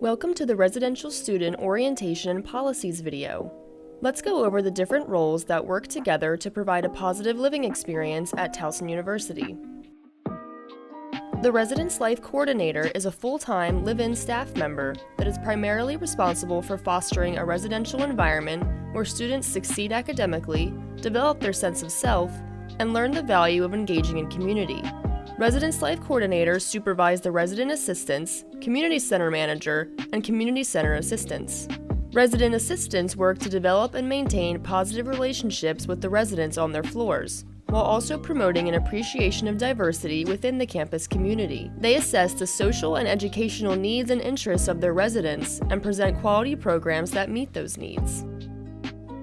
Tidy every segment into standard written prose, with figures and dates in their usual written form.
Welcome to the Residential Student Orientation and Policies video. Let's go over the different roles that work together to provide a positive living experience at Towson University. The Residence Life Coordinator is a full-time live-in staff member that is primarily responsible for fostering a residential environment where students succeed academically, develop their sense of self, and learn the value of engaging in community. Residence Life Coordinators supervise the resident assistants, community center manager, and community center assistants. Resident assistants work to develop and maintain positive relationships with the residents on their floors, while also promoting an appreciation of diversity within the campus community. They assess the social and educational needs and interests of their residents and present quality programs that meet those needs.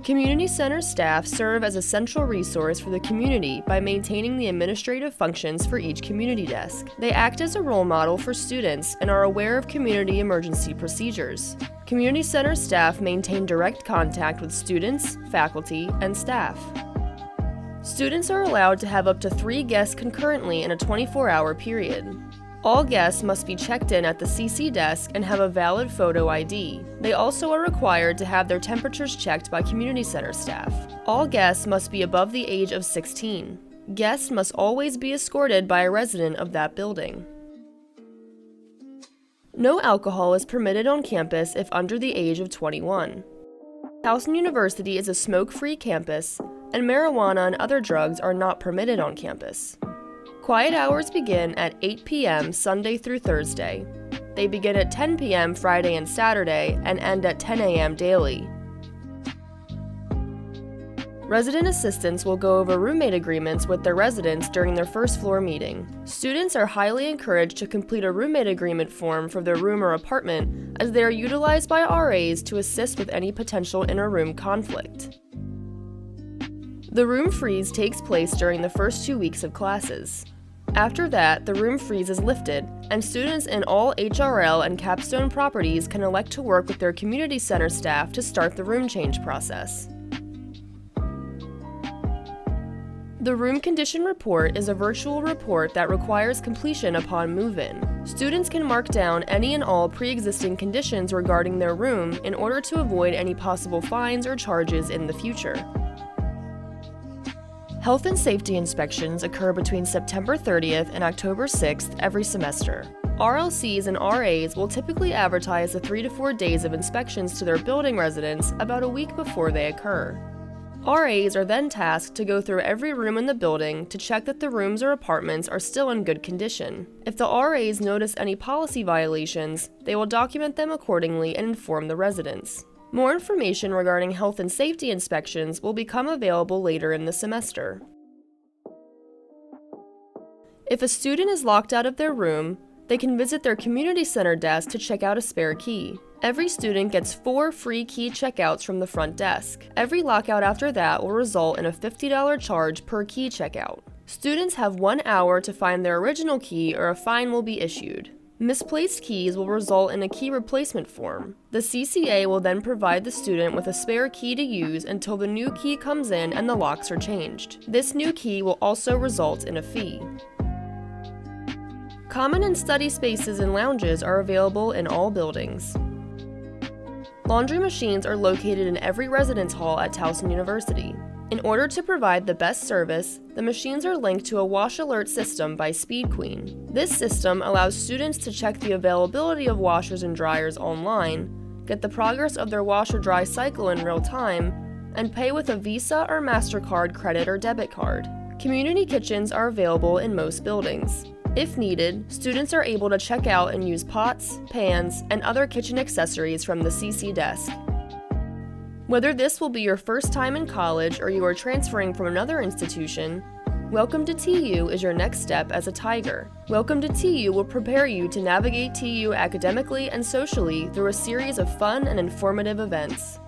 Community center staff serve as a central resource for the community by maintaining the administrative functions for each community desk. They act as a role model for students and are aware of community emergency procedures. Community center staff maintain direct contact with students, faculty, and staff. Students are allowed to have up to 3 guests concurrently in a 24-hour period. All guests must be checked in at the CC desk and have a valid photo ID. They also are required to have their temperatures checked by community center staff. All guests must be above the age of 16. Guests must always be escorted by a resident of that building. No alcohol is permitted on campus if under the age of 21. Towson University is a smoke-free campus, and marijuana and other drugs are not permitted on campus. Quiet hours begin at 8 p.m. Sunday through Thursday. They begin at 10 p.m. Friday and Saturday and end at 10 a.m. daily. Resident assistants will go over roommate agreements with their residents during their first floor meeting. Students are highly encouraged to complete a roommate agreement form for their room or apartment, as they are utilized by RAs to assist with any potential inter-room conflict. The room freeze takes place during the first 2 weeks of classes. After that, the room freeze is lifted, and students in all HRL and capstone properties can elect to work with their community center staff to start the room change process. The room condition report is a virtual report that requires completion upon move-in. Students can mark down any and all pre-existing conditions regarding their room in order to avoid any possible fines or charges in the future. Health and safety inspections occur between September 30th and October 6th every semester. RLCs and RAs will typically advertise the 3 to 4 days of inspections to their building residents about a week before they occur. RAs are then tasked to go through every room in the building to check that the rooms or apartments are still in good condition. If the RAs notice any policy violations, they will document them accordingly and inform the residents. More information regarding health and safety inspections will become available later in the semester. If a student is locked out of their room, they can visit their community center desk to check out a spare key. Every student gets 4 free key checkouts from the front desk. Every lockout after that will result in a $50 charge per key checkout. Students have 1 hour to find their original key or a fine will be issued. Misplaced keys will result in a key replacement form. The CCA will then provide the student with a spare key to use until the new key comes in and the locks are changed. This new key will also result in a fee. Common and study spaces and lounges are available in all buildings. Laundry machines are located in every residence hall at Towson University. In order to provide the best service, the machines are linked to a wash alert system by Speed Queen. This system allows students to check the availability of washers and dryers online, get the progress of their wash-or-dry cycle in real time, and pay with a Visa or MasterCard credit or debit card. Community kitchens are available in most buildings. If needed, students are able to check out and use pots, pans, and other kitchen accessories from the CC desk. Whether this will be your first time in college or you are transferring from another institution, Welcome to TU is your next step as a Tiger. Welcome to TU will prepare you to navigate TU academically and socially through a series of fun and informative events.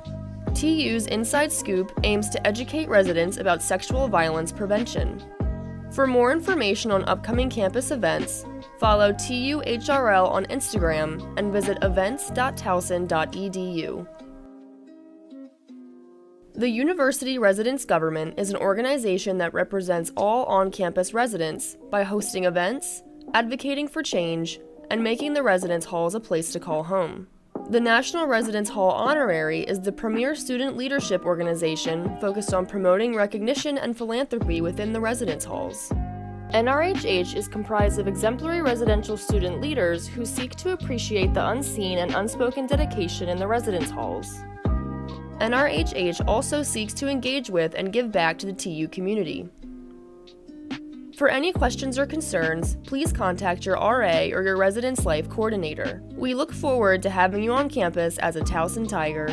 TU's Inside Scoop aims to educate residents about sexual violence prevention. For more information on upcoming campus events, follow TU HRL on Instagram and visit events.towson.edu. The University Residence Government is an organization that represents all on-campus residents by hosting events, advocating for change, and making the residence halls a place to call home. The National Residence Hall Honorary is the premier student leadership organization focused on promoting recognition and philanthropy within the residence halls. NRHH is comprised of exemplary residential student leaders who seek to appreciate the unseen and unspoken dedication in the residence halls. NRHH also seeks to engage with and give back to the TU community. For any questions or concerns, please contact your RA or your residence life coordinator. We look forward to having you on campus as a Towson Tiger.